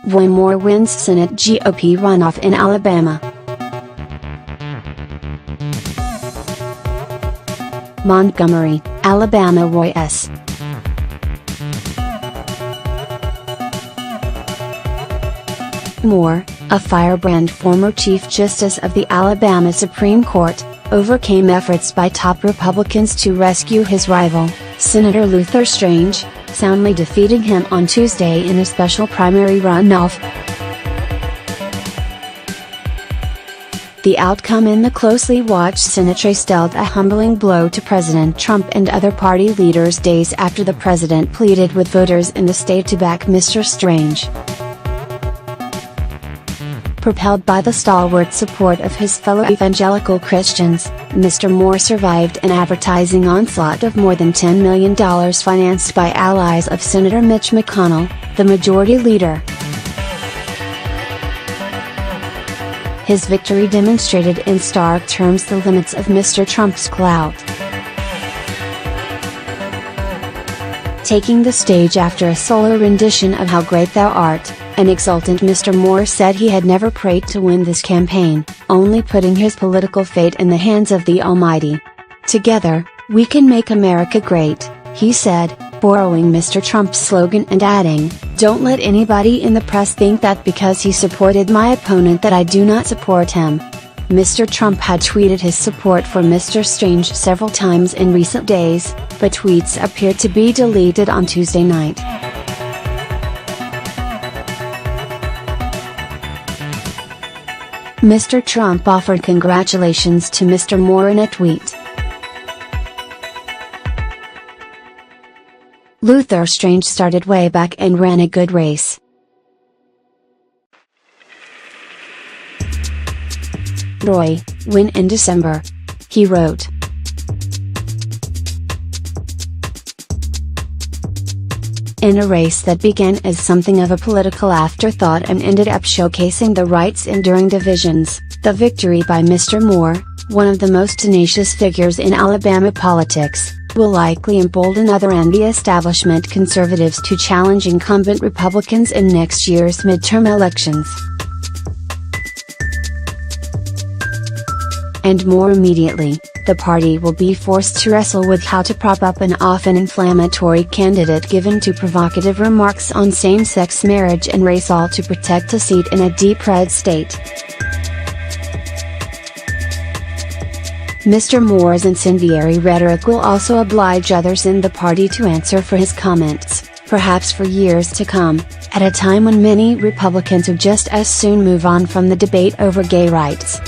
Roy Moore wins Senate GOP runoff in Alabama. Montgomery, Alabama. Roy S. Moore, a firebrand former Chief Justice of the Alabama Supreme Court, overcame efforts by top Republicans to rescue his rival, Senator Luther Strange, soundly defeating him on Tuesday in a special primary runoff. The outcome in the closely watched Senate race dealt a humbling blow to President Trump and other party leaders days after the president pleaded with voters in the state to back Mr. Strange. Propelled by the stalwart support of his fellow evangelical Christians, Mr. Moore survived an advertising onslaught of more than $10 million financed by allies of Senator Mitch McConnell, the majority leader. His victory demonstrated in stark terms the limits of Mr. Trump's clout. Taking the stage after a solo rendition of How Great Thou Art, an exultant Mr. Moore said he had never prayed to win this campaign, only putting his political fate in the hands of the Almighty. "Together, we can make America great," he said, borrowing Mr. Trump's slogan and adding, "Don't let anybody in the press think that because he supported my opponent that I do not support him." Mr. Trump had tweeted his support for Mr. Strange several times in recent days, but tweets appeared to be deleted on Tuesday night. Mr. Trump offered congratulations to Mr. Moore in a tweet. Luther Strange started way back and ran a good race. Roy, win in December. He wrote. In a race that began as something of a political afterthought and ended up showcasing the right's enduring divisions, the victory by Mr. Moore, one of the most tenacious figures in Alabama politics, will likely embolden other anti-establishment conservatives to challenge incumbent Republicans in next year's midterm elections. And more immediately, the party will be forced to wrestle with how to prop up an often inflammatory candidate given to provocative remarks on same-sex marriage and race, all to protect a seat in a deep red state. Mr. Moore's incendiary rhetoric will also oblige others in the party to answer for his comments, perhaps for years to come, at a time when many Republicans would just as soon move on from the debate over gay rights.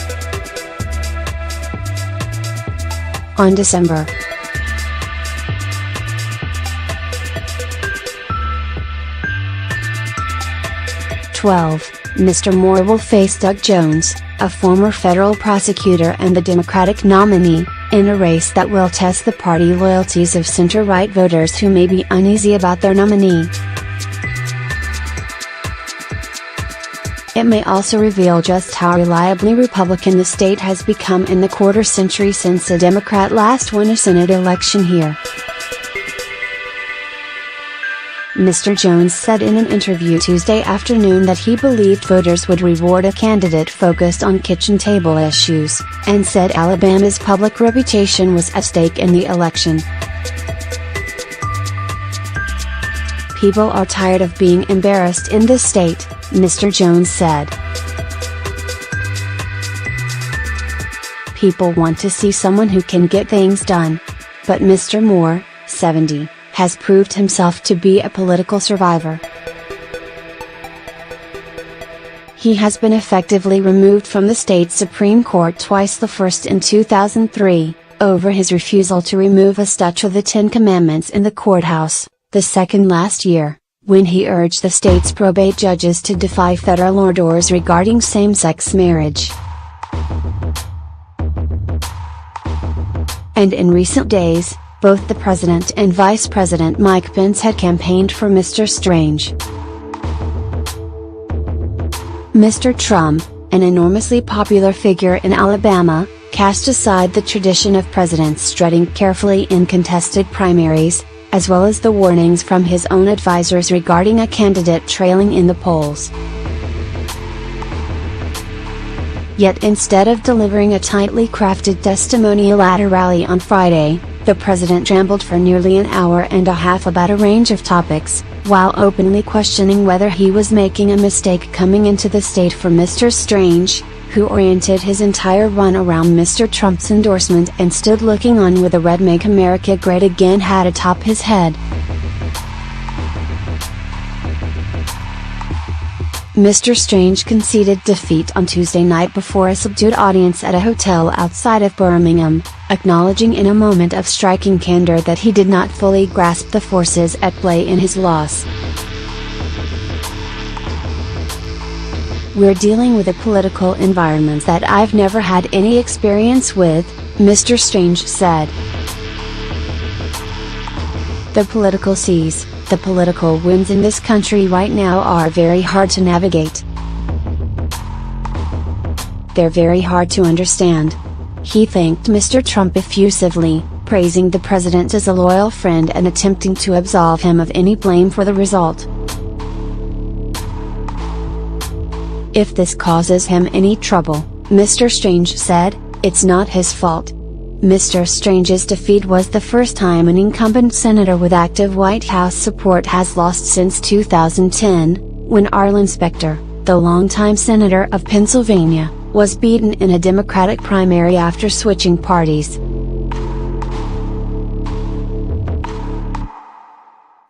On December 12, Mr. Moore will face Doug Jones, a former federal prosecutor and the Democratic nominee, in a race that will test the party loyalties of center-right voters who may be uneasy about their nominee. It may also reveal just how reliably Republican the state has become in the quarter century since a Democrat last won a Senate election here. Mr. Jones said in an interview Tuesday afternoon that he believed voters would reward a candidate focused on kitchen table issues, and said Alabama's public reputation was at stake in the election. "People are tired of being embarrassed in this state," Mr. Jones said. "People want to see someone who can get things done. But Mr. Moore, 70, has proved himself to be a political survivor. He has been effectively removed from the state Supreme Court twice, the first in 2003, over his refusal to remove a statue of the Ten Commandments in the courthouse, the second last year, when he urged the state's probate judges to defy federal orders regarding same-sex marriage. And in recent days, both the President and Vice President Mike Pence had campaigned for Mr. Strange. Mr. Trump, an enormously popular figure in Alabama, cast aside the tradition of presidents strutting carefully in contested primaries, as well as the warnings from his own advisors regarding a candidate trailing in the polls. Yet instead of delivering a tightly crafted testimonial at a rally on Friday, the president rambled for nearly an hour and a half about a range of topics, while openly questioning whether he was making a mistake coming into the state for Mr. Strange, who oriented his entire run around Mr. Trump's endorsement and stood looking on with a red "Make America Great Again" hat atop his head. Mr. Strange conceded defeat on Tuesday night before a subdued audience at a hotel outside of Birmingham, acknowledging in a moment of striking candor that he did not fully grasp the forces at play in his loss. "We're dealing with a political environment that I've never had any experience with," Mr. Strange said. "The political seas, the political winds in this country right now are very hard to navigate. They're very hard to understand." He thanked Mr. Trump effusively, praising the president as a loyal friend and attempting to absolve him of any blame for the result. "If this causes him any trouble," Mr. Strange said, "it's not his fault." Mr. Strange's defeat was the first time an incumbent senator with active White House support has lost since 2010, when Arlen Specter, the longtime senator of Pennsylvania, was beaten in a Democratic primary after switching parties.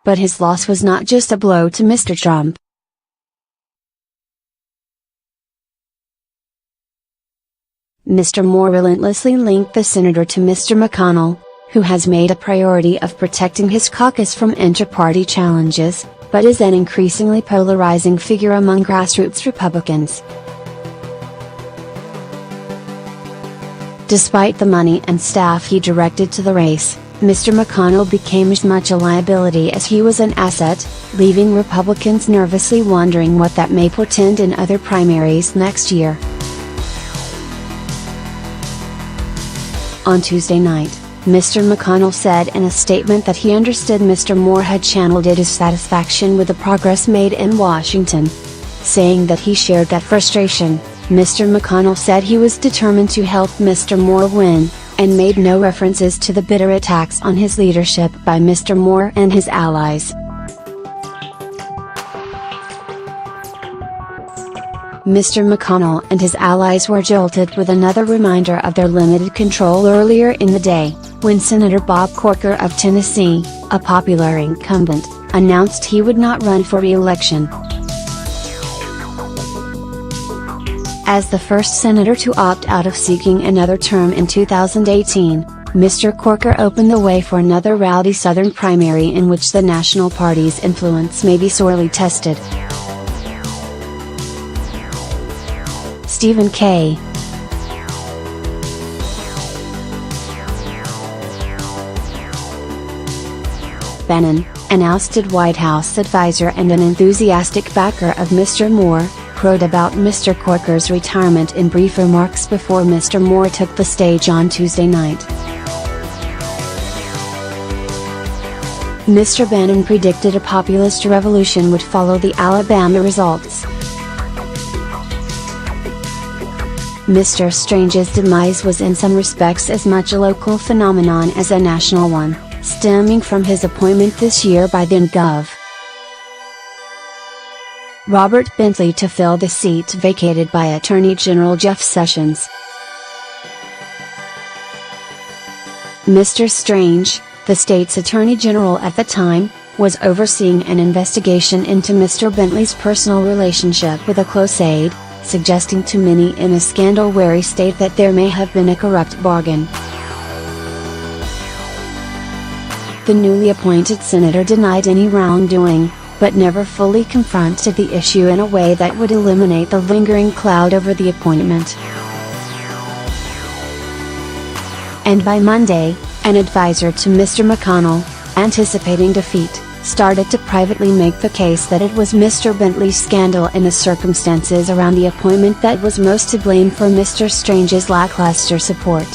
But his loss was not just a blow to Mr. Trump. Mr. Moore relentlessly linked the senator to Mr. McConnell, who has made a priority of protecting his caucus from inter-party challenges, but is an increasingly polarizing figure among grassroots Republicans. Despite the money and staff he directed to the race, Mr. McConnell became as much a liability as he was an asset, leaving Republicans nervously wondering what that may portend in other primaries next year. On Tuesday night, Mr. McConnell said in a statement that he understood Mr. Moore had channeled his dissatisfaction with the progress made in Washington. Saying that he shared that frustration, Mr. McConnell said he was determined to help Mr. Moore win, and made no references to the bitter attacks on his leadership by Mr. Moore and his allies. Mr. McConnell and his allies were jolted with another reminder of their limited control earlier in the day, when Senator Bob Corker of Tennessee, a popular incumbent, announced he would not run for re-election. As the first senator to opt out of seeking another term in 2018, Mr. Corker opened the way for another rowdy Southern primary in which the national party's influence may be sorely tested. Stephen K. Bannon, an ousted White House advisor and an enthusiastic backer of Mr. Moore, crowed about Mr. Corker's retirement in brief remarks before Mr. Moore took the stage on Tuesday night. Mr. Bannon predicted a populist revolution would follow the Alabama results. Mr. Strange's demise was in some respects as much a local phenomenon as a national one, stemming from his appointment this year by then Gov. Robert Bentley to fill the seat vacated by Attorney General Jeff Sessions. Mr. Strange, the state's Attorney General at the time, was overseeing an investigation into Mr. Bentley's personal relationship with a close aide, suggesting to many in a scandal-wary state that there may have been a corrupt bargain. The newly appointed senator denied any wrongdoing, but never fully confronted the issue in a way that would eliminate the lingering cloud over the appointment. And by Monday, an advisor to Mr. McConnell, anticipating defeat, started to privately make the case that it was Mr. Bentley's scandal and the circumstances around the appointment that was most to blame for Mr. Strange's lackluster support.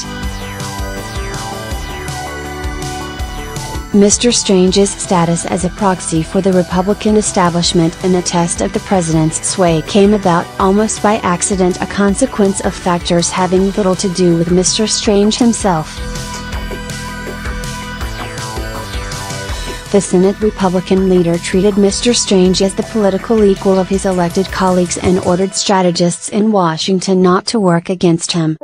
Mr. Strange's status as a proxy for the Republican establishment and a test of the president's sway came about almost by accident, a consequence of factors having little to do with Mr. Strange himself. The Senate Republican leader treated Mr. Strange as the political equal of his elected colleagues and ordered strategists in Washington not to work against him.